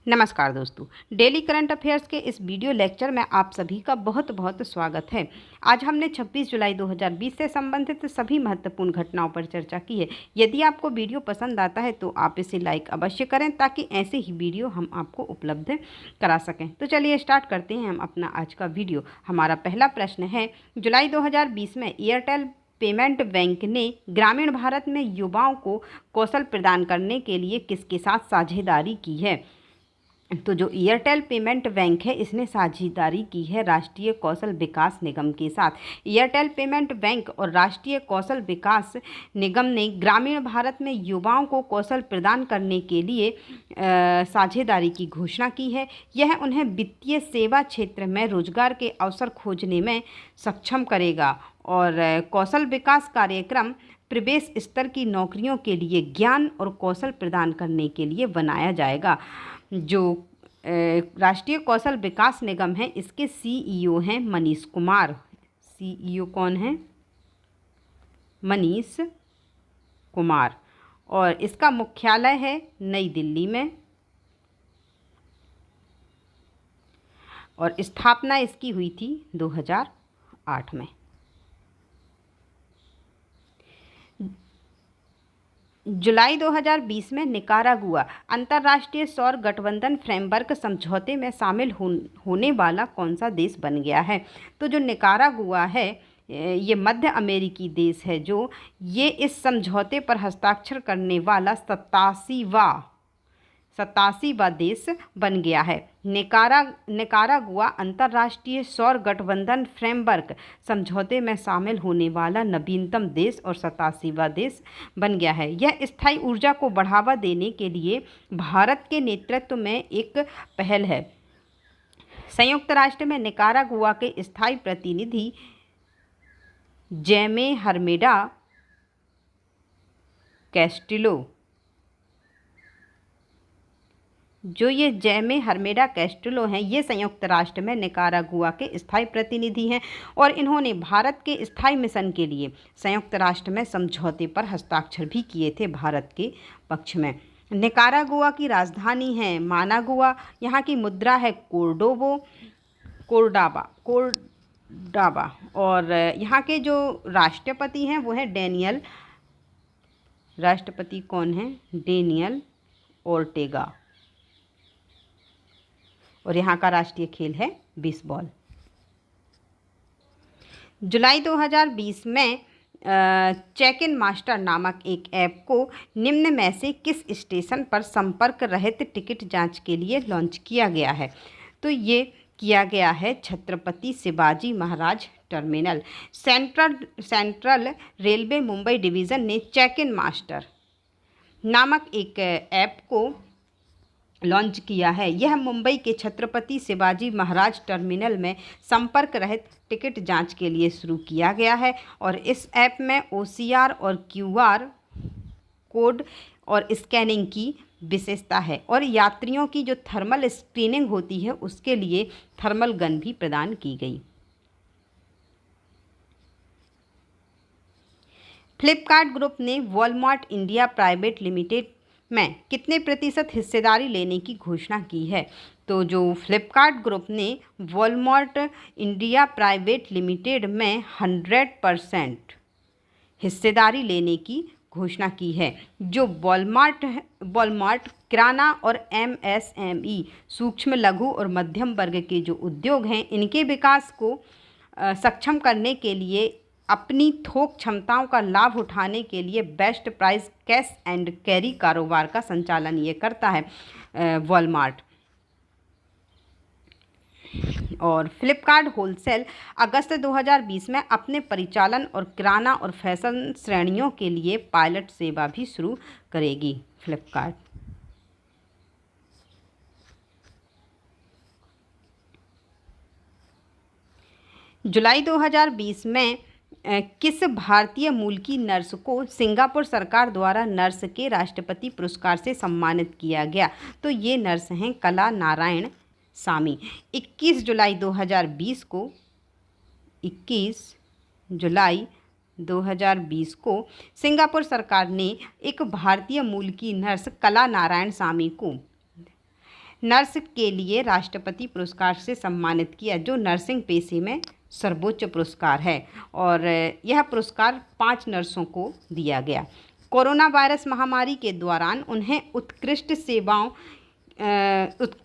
नमस्कार दोस्तों। Daily current affairs के इस वीडियो लेक्चर में आप सभी का बहुत बहुत स्वागत है। आज हमने 26 जुलाई 2020 से संबंधित सभी महत्वपूर्ण घटनाओं पर चर्चा की है। यदि आपको वीडियो पसंद आता है तो आप इसे लाइक अवश्य करें ताकि ऐसे ही वीडियो हम आपको उपलब्ध करा सकें। तो चलिए स्टार्ट करते हैं हम अपना आज का वीडियो। हमारा पहला प्रश्न है, जुलाई 2020 में एयरटेल पेमेंट बैंक ने ग्रामीण भारत में युवाओं को कौशल प्रदान करने के लिए किसके साथ साझेदारी की है? तो जो एयरटेल पेमेंट बैंक है इसने साझेदारी की है राष्ट्रीय कौशल विकास निगम के साथ। एयरटेल पेमेंट बैंक और राष्ट्रीय कौशल विकास निगम ने ग्रामीण भारत में युवाओं को कौशल प्रदान करने के लिए साझेदारी की घोषणा की है। यह उन्हें वित्तीय सेवा क्षेत्र में रोजगार के अवसर खोजने में सक्षम करेगा और कौशल विकास कार्यक्रम प्रवेश स्तर की नौकरियों के लिए ज्ञान और कौशल प्रदान करने के लिए बनाया जाएगा। जो राष्ट्रीय कौशल विकास निगम है इसके सीईओ हैं मनीष कुमार। सीईओ कौन है? मनीष कुमार। और इसका मुख्यालय है नई दिल्ली में और स्थापना इसकी हुई थी 2008 में। जुलाई 2020 में निकारागुआ अंतर्राष्ट्रीय सौर गठबंधन फ्रेमवर्क समझौते में शामिल होने वाला कौन सा देश बन गया है? तो जो निकारागुआ है ये मध्य अमेरिकी देश है जो ये इस समझौते पर हस्ताक्षर करने वाला 87वां देश बन गया है। निकारागुआ अंतर्राष्ट्रीय सौर गठबंधन फ्रेमवर्क समझौते में शामिल होने वाला नवीनतम देश और 87वां देश बन गया है। यह स्थायी ऊर्जा को बढ़ावा देने के लिए भारत के नेतृत्व में एक पहल है। संयुक्त राष्ट्र में निकारागुआ के स्थायी प्रतिनिधि जैमे हरमेडा कैस्टिलो हैं ये संयुक्त राष्ट्र में निकारागुआ के स्थायी प्रतिनिधि हैं और इन्होंने भारत के स्थायी मिशन के लिए संयुक्त राष्ट्र में समझौते पर हस्ताक्षर भी किए थे भारत के पक्ष में। निकारागुआ की राजधानी है मानागुआ। यहाँ की मुद्रा है कोर्डाबा और यहाँ के जो राष्ट्रपति हैं वो हैं डेनियल। राष्ट्रपति कौन है? Daniel Ortega. और यहाँ का राष्ट्रीय खेल है बेसबॉल। जुलाई 2020 में चेक इन मास्टर नामक एक ऐप को निम्न में से किस स्टेशन पर संपर्क रहित टिकट जांच के लिए लॉन्च किया गया है? तो ये किया गया है Chhatrapati Shivaji Maharaj Terminal. Central Railway Mumbai division ने चेक इन मास्टर नामक एक ऐप को लॉन्च किया है। यह मुंबई के छत्रपति शिवाजी महाराज टर्मिनल में संपर्क रहित टिकट जांच के लिए शुरू किया गया है और इस ऐप में OCR और QR कोड और स्कैनिंग की विशेषता है और यात्रियों की जो थर्मल स्क्रीनिंग होती है उसके लिए थर्मल गन भी प्रदान की गई। फ्लिपकार्ट ग्रुप ने वॉलमार्ट इंडिया प्राइवेट लिमिटेड में कितने प्रतिशत हिस्सेदारी लेने की घोषणा की है? तो जो फ्लिपकार्ट ग्रुप ने वॉलमार्ट इंडिया प्राइवेट लिमिटेड में 100% हिस्सेदारी लेने की घोषणा की है। जो वॉलमार्ट किराना और MSME सूक्ष्म लघु और मध्यम वर्ग के जो उद्योग हैं इनके विकास को सक्षम करने के लिए अपनी थोक क्षमताओं का लाभ उठाने के लिए best price cash and carry कारोबार का संचालन ये करता है वॉलमार्ट। और फ्लिपकार्ट होलसेल अगस्त 2020 में अपने परिचालन और किराना और फैशन श्रेणियों के लिए पायलट सेवा भी शुरू करेगी फ्लिपकार्ट। जुलाई 2020 में किस भारतीय मूल की नर्स को सिंगापुर सरकार द्वारा नर्स के राष्ट्रपति पुरस्कार से सम्मानित किया गया? तो ये नर्स हैं कला नारायण सामी। 21 जुलाई 2020 को सिंगापुर सरकार ने एक भारतीय मूल की नर्स कला नारायण सामी को नर्स के लिए राष्ट्रपति पुरस्कार से सम्मानित किया, जो नर्सिंग पेशे में सर्वोच्च पुरस्कार है, और यह पुरस्कार 5 नर्सों को दिया गया। कोरोना वायरस महामारी के दौरान उन्हें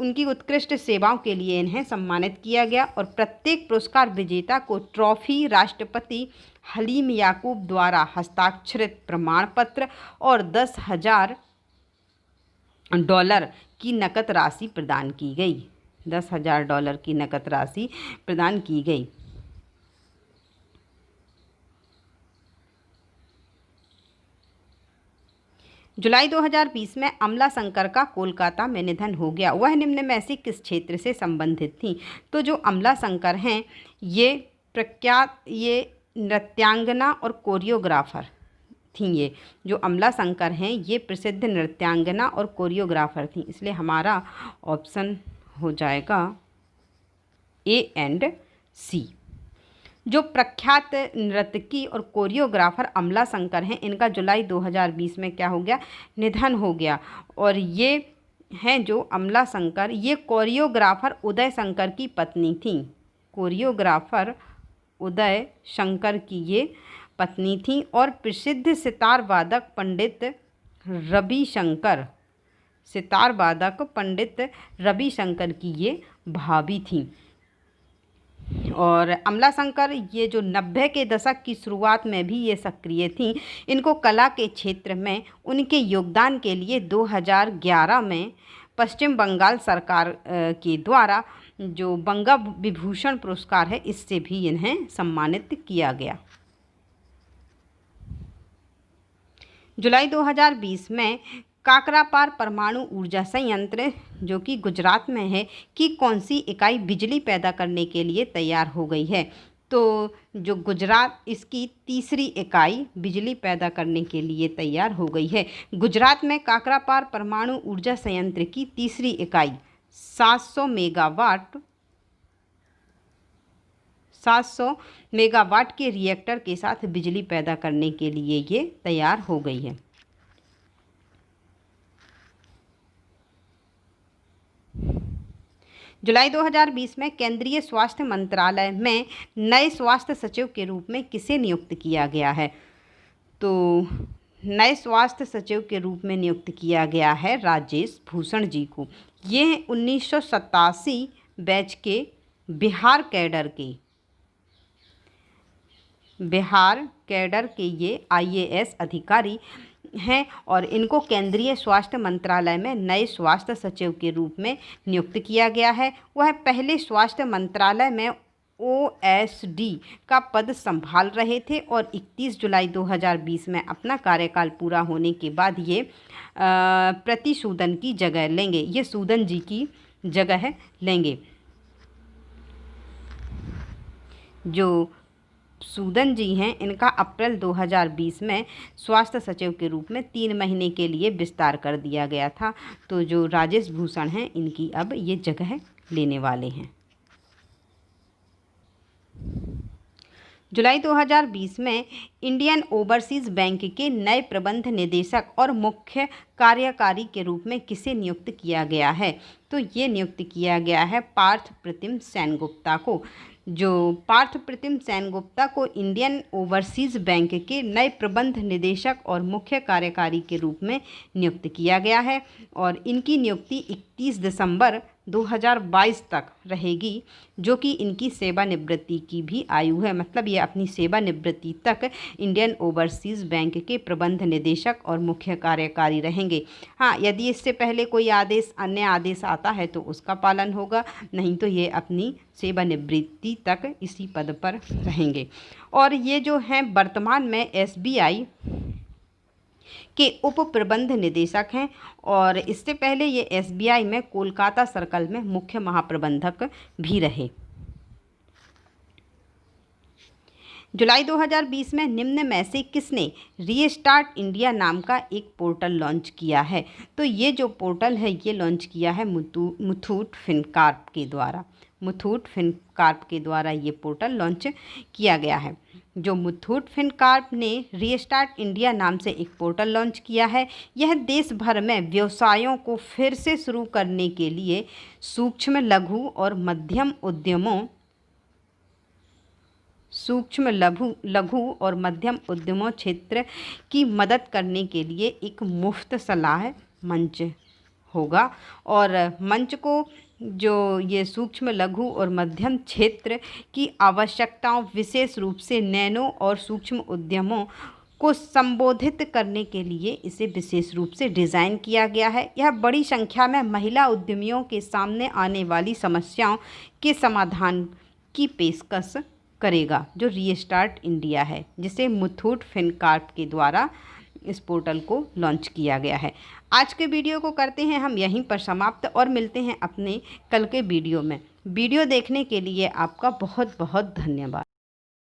उनकी उत्कृष्ट सेवाओं के लिए इन्हें सम्मानित किया गया, और प्रत्येक पुरस्कार विजेता को ट्रॉफी, राष्ट्रपति हलीम याकूब द्वारा हस्ताक्षरित प्रमाण पत्र और $10,000 की नकद राशि प्रदान की गई। $10,000 की नकद राशि प्रदान की गई। जुलाई 2020 में अमला शंकर का कोलकाता में निधन हो गया। वह निम्न में से किस क्षेत्र से संबंधित थी? तो जो अमला शंकर हैं ये नृत्यांगना और कोरियोग्राफर थी। ये जो अमला शंकर हैं ये प्रसिद्ध नृत्यांगना और कोरियोग्राफर थी, इसलिए हमारा ऑप्शन हो जाएगा A एंड C। जो प्रख्यात नर्तकी और कोरियोग्राफर अमला शंकर हैं, इनका जुलाई 2020 में क्या हो गया? निधन हो गया। और ये हैं जो अमला शंकर, ये कोरियोग्राफर उदय शंकर की पत्नी थी। कोरियोग्राफर उदय शंकर की ये पत्नी थी, और प्रसिद्ध सितार वादक पंडित रवि शंकर की ये भाभी थी। और अमला शंकर ये जो 90 के दशक की शुरुआत में भी ये सक्रिय थी। इनको कला के क्षेत्र में उनके योगदान के लिए 2011 में पश्चिम बंगाल सरकार के द्वारा जो बंगा विभूषण पुरस्कार है, इससे भी इन्हें सम्मानित किया गया। जुलाई 2020 में काकरापार परमाणु ऊर्जा संयंत्र, जो कि गुजरात में है, की कौन सी इकाई बिजली पैदा करने के लिए तैयार हो गई है? तो जो गुजरात, इसकी तीसरी इकाई बिजली पैदा करने के लिए तैयार हो गई है। गुजरात में काकरापार परमाणु ऊर्जा संयंत्र की तीसरी इकाई 700 मेगावाट के रिएक्टर के साथ बिजली पैदा करने के लिए ये तैयार हो गई है। जुलाई 2020 में केंद्रीय स्वास्थ्य मंत्रालय में नए स्वास्थ्य सचिव के रूप में किसे नियुक्त किया गया है? तो नए स्वास्थ्य सचिव के रूप में नियुक्त किया गया है राजेश भूषण जी को। ये 1987 बैच के बिहार कैडर के ये IAS अधिकारी हैं, और इनको केंद्रीय स्वास्थ्य मंत्रालय में नए स्वास्थ्य सचिव के रूप में नियुक्त किया गया है। वह पहले स्वास्थ्य मंत्रालय में OSD का पद संभाल रहे थे, और 31 जुलाई 2020 में अपना कार्यकाल पूरा होने के बाद ये प्रतिसूदन की जगह लेंगे। ये सूदन जी की जगह लेंगे। जो सूदन जी हैं, इनका अप्रैल 2020 में स्वास्थ्य सचिव के रूप में 3 महीने के लिए विस्तार कर दिया गया था। तो जो राजेश भूषण हैं, इनकी अब ये जगह लेने वाले हैं। जुलाई 2020 में इंडियन ओवरसीज़ बैंक के नए प्रबंध निदेशक और मुख्य कार्यकारी के रूप में किसे नियुक्त किया गया है? तो ये नियुक्त किया गया है पार्थ प्रतिम सेनगुप्ता को। जो पार्थ प्रतिम सेनगुप्ता को इंडियन ओवरसीज़ बैंक के नए प्रबंध निदेशक और मुख्य कार्यकारी के रूप में नियुक्त किया गया है, और इनकी नियुक्ति 31 दिसंबर 2022 तक रहेगी, जो कि इनकी सेवानिवृत्ति की भी आयु है। मतलब ये अपनी सेवानिवृत्ति तक इंडियन ओवरसीज़ बैंक के प्रबंध निदेशक और मुख्य कार्यकारी रहेंगे। हाँ, यदि इससे पहले कोई अन्य आदेश आता है तो उसका पालन होगा, नहीं तो ये अपनी सेवानिवृत्ति तक इसी पद पर रहेंगे। और ये जो हैं वर्तमान में SBI के उप प्रबंध निदेशक हैं, और इससे पहले ये SBI में कोलकाता सर्कल में मुख्य महाप्रबंधक भी रहे। जुलाई 2020 में निम्न में से किसने रीस्टार्ट इंडिया नाम का एक पोर्टल लॉन्च किया है? तो ये जो पोर्टल है ये लॉन्च किया है मुथूट फिनकॉर्प के द्वारा। मुथूट फिनकॉर्प के द्वारा ये पोर्टल लॉन्च किया गया है। जो मुथूट फिनकॉर्प ने रीस्टार्ट इंडिया नाम से एक पोर्टल लॉन्च किया है, यह देश भर में व्यवसायों को फिर से शुरू करने के लिए सूक्ष्म लघु और मध्यम उद्यमों क्षेत्र की मदद करने के लिए एक मुफ्त सलाह मंच होगा। और मंच को जो ये सूक्ष्म लघु और मध्यम क्षेत्र की आवश्यकताओं, विशेष रूप से नैनो और सूक्ष्म उद्यमों को संबोधित करने के लिए इसे विशेष रूप से डिज़ाइन किया गया है। यह बड़ी संख्या में महिला उद्यमियों के सामने आने वाली समस्याओं के समाधान की पेशकश करेगा, जो रीस्टार्ट इंडिया है, जिसे मुथूट फिनकॉर्प के द्वारा इस पोर्टल को लॉन्च किया गया है। आज के वीडियो को करते हैं हम यहीं पर समाप्त और मिलते हैं अपने कल के वीडियो में। वीडियो देखने के लिए आपका बहुत बहुत धन्यवाद।